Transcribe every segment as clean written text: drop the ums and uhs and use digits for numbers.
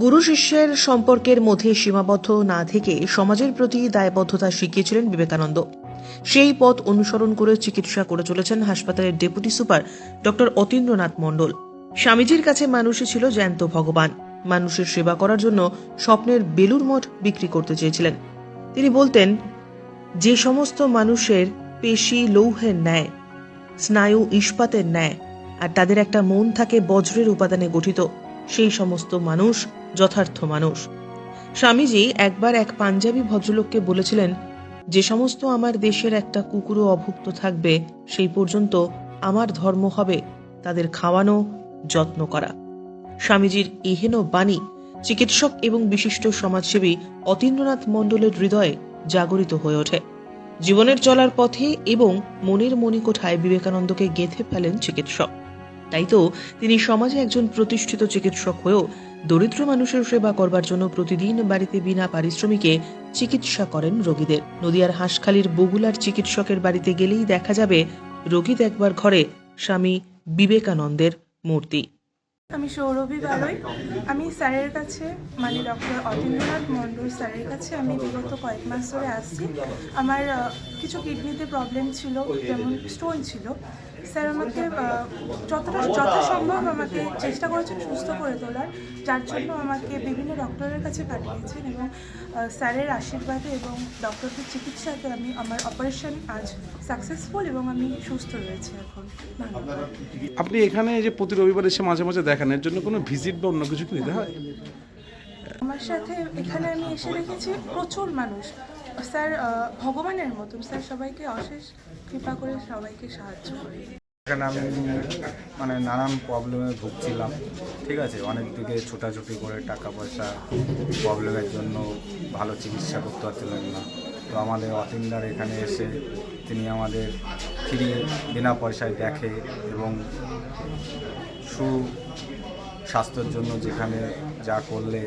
গুরু শিষ্যের সম্পর্কের মধ্যে সীমাবদ্ধ না থেকে সমাজের প্রতি দায়বদ্ধতা শিখিয়েছিলেন বিবেকানন্দ। সেই পথ অনুসরণ করে চিকিৎসা করে চলেছেন হাসপাতালের ডেপুটি সুপার ডক্টর অতীন্দ্রনাথ মণ্ডল। স্বামীজির কাছে মানুষই ছিল জ্যান্ত ভগবান। মানুষের সেবা করার জন্য স্বপ্নের বেলুর মঠ বিক্রি করতে চেয়েছিলেন। তিনি বলতেন, যে সমস্ত মানুষের পেশি লৌহের ন্যায়, স্নায়ু ইস্পাতের ন্যায়, আর তাদের একটা মন থাকে বজ্রের উপাদানে গঠিত, সেই সমস্ত মানুষ যথার্থ মানুষ। স্বামীজি একবার এক পাঞ্জাবি ভদ্রলোককে বলেছিলেন, যে সমস্ত আমার দেশের একটা কুকুরও অভুক্ত থাকবে সেই পর্যন্ত আমার ধর্ম হবে তাদের খাওয়ানো, যত্ন করা। স্বামীজির এহেন বাণী চিকিৎসক এবং বিশিষ্ট সমাজসেবী অতীন্দ্রনাথ মণ্ডলের হৃদয়ে জাগরিত হয়ে ওঠে। জীবনের চলার পথে এবং মনের মণিকোঠায় বিবেকানন্দকে গেঁথে ফেলেন চিকিৎসক। তাই তো তিনি সমাজে একজন প্রতিষ্ঠিত চিকিৎসক হয়েও দরিদ্র মানুষের সেবা করবার জন্য প্রতিদিন বাড়িতে বিনা পারিশ্রমিকে চিকিৎসা করেন রোগীদের। নদিয়ার হাঁসখালির বগুলার চিকিৎসকের বাড়িতে গেলেই দেখা যাবে রোগী দেখবার ঘরে স্বামী বিবেকানন্দের মূর্তি। আমি সৌরভী বারই। আমি স্যারের কাছে মানে ডক্টর অতীন্দ্রনাথ মণ্ডল স্যারের কাছে আমি বিগত কয়েক মাস ধরে আসছি। আমার কিছু কিডনিতে প্রবলেম ছিল, যেমন স্টোন ছিল। স্যার আমাকে যথাসম্ভব আমাকে চেষ্টা করেছেন সুস্থ করে তোলার, যার জন্য আমাকে বিভিন্ন ডক্টরের কাছে পাঠিয়েছেন এবং স্যারের আশীর্বাদে এবং ডক্টরদের চিকিৎসাতে আমার অপারেশন আজ সাকসেসফুল এবং আমি সুস্থ রয়েছি এখন। আপনি এখানে যে প্রতি রবিবার এসে মাঝে মাঝে দেখেন, এর জন্য কোনো ভিজিট বা অন্য কিছু কি নিতে হয়? আমার সাথে এখানে আমি এসে দেখেছি প্রচুর মানুষ। স্যার ভগবানের মতন, স্যার সবাইকে অশেষ কৃপা করে সবাইকে সাহায্য করে। এখানে আমি নানান প্রবলেমে ভুগছিলাম, ঠিক আছে, অনেক দিকে ছোটাছুটি করে টাকা পয়সা প্রবলেমের জন্য ভালো চিকিৎসা করতে পারছিলেন না। তো আমাদের অতীন্দ্রার এখানে এসে তিনি আমাদের ফ্রি বিনা পয়সায় দেখে এবং সুস্বাস্থ্যের জন্য যেখানে যা করলে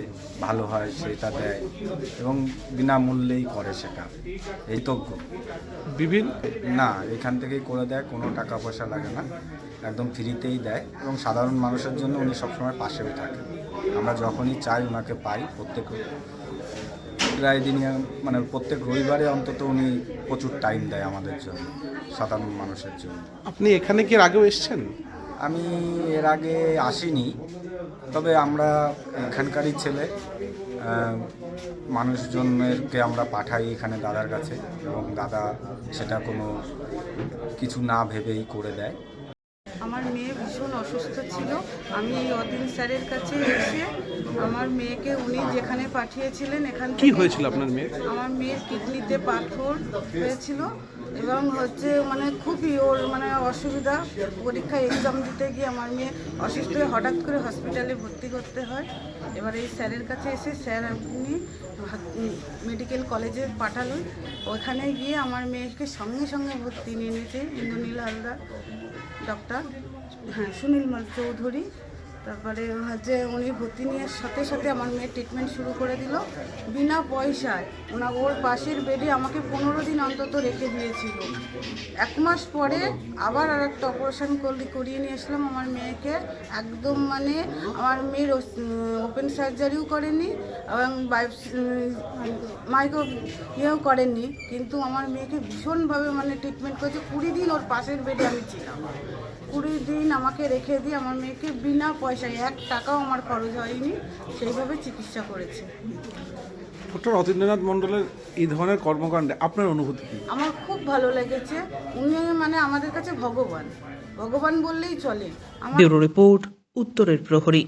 ভালো হয় সেটা দেয় এবং বিনামূল্যেই করে, সেটা কৃতজ্ঞ। বিভিন্ন না, এখান থেকেই করে দেয়, কোনো টাকা পয়সা লাগে না, একদম ফ্রিতেই দেয় এবং সাধারণ মানুষের জন্য উনি সবসময় পাশেও থাকেন। আমরা যখনই চাই ওনাকে পাই। প্রায় দিনই প্রত্যেক রবিবারে অন্তত উনি প্রচুর টাইম দেয় আমাদের জন্য, সাধারণ মানুষের জন্য। আপনি এখানে কি এর আগেও এসেছেন? আমি এর আগে আসিনি, তবে আমরা এখানকারই ছেলে, মানুষজনকে আমরা পাঠাই এখানে দাদার কাছে এবং দাদা সেটা কোনো কিছু না ভেবেই করে দেয়। আমার মেয়ে ভীষণ অসুস্থ ছিল। আমি এই অতীন স্যারের কাছে এসে আমার মেয়েকে উনি যেখানে পাঠিয়েছিলেন এখান কি হয়েছিল আপনার মেয়ের? আমার মেয়ের কিডনিতে পাথর হয়েছিল এবং খুবই ওর অসুবিধা। পরীক্ষায় এক্সাম দিতে গিয়ে আমার মেয়ে অসুস্থ হয়ে হঠাৎ করে হসপিটালে ভর্তি করতে হয়। এবার এই স্যারের কাছে এসে স্যার আপনি মেডিকেল কলেজে পাঠালেন। ওখানে গিয়ে আমার মেয়েকে সঙ্গে সঙ্গে ভর্তি নিয়ে নিয়েছে ইন্দ্রনীল হালদার, ডক্টর সুনীল চৌধুরী। তারপরে উনি ভর্তি নিয়ে সাথে সাথে আমার মেয়ের ট্রিটমেন্ট শুরু করে দিল বিনা পয়সায়। ওর পাশের বেডে আমাকে 15 দিন অন্তত রেখে দিয়েছিল। 1 মাস পরে আবার আর একটা অপারেশন করিয়ে নিয়ে আসলাম আমার মেয়েকে। একদম আমার মেয়ের ওপেন সার্জারিও করেনি এবং মাইক্রো করেননি, কিন্তু আমার মেয়েকে ভীষণভাবে ট্রিটমেন্ট করেছে। 20 দিন ওর পাশের বেডে আমি ছিলাম। 20 দিন আমাকে রেখে দিয়ে আমার মেয়েকে বিনা পয়সায় 1 টাকাও আমার খরচ হয়নি, সেইভাবে চিকিৎসা করেছে। ডক্টর অতীন্দ্রনাথ মণ্ডলের এই ধরনের কর্মকাণ্ডে আপনার অনুভূতি কী? আমার খুব ভালো লেগেছে। উনি আমাদের কাছে ভগবান বললেই চলে। ব্যুরো রিপোর্ট, উত্তরের প্রহরী।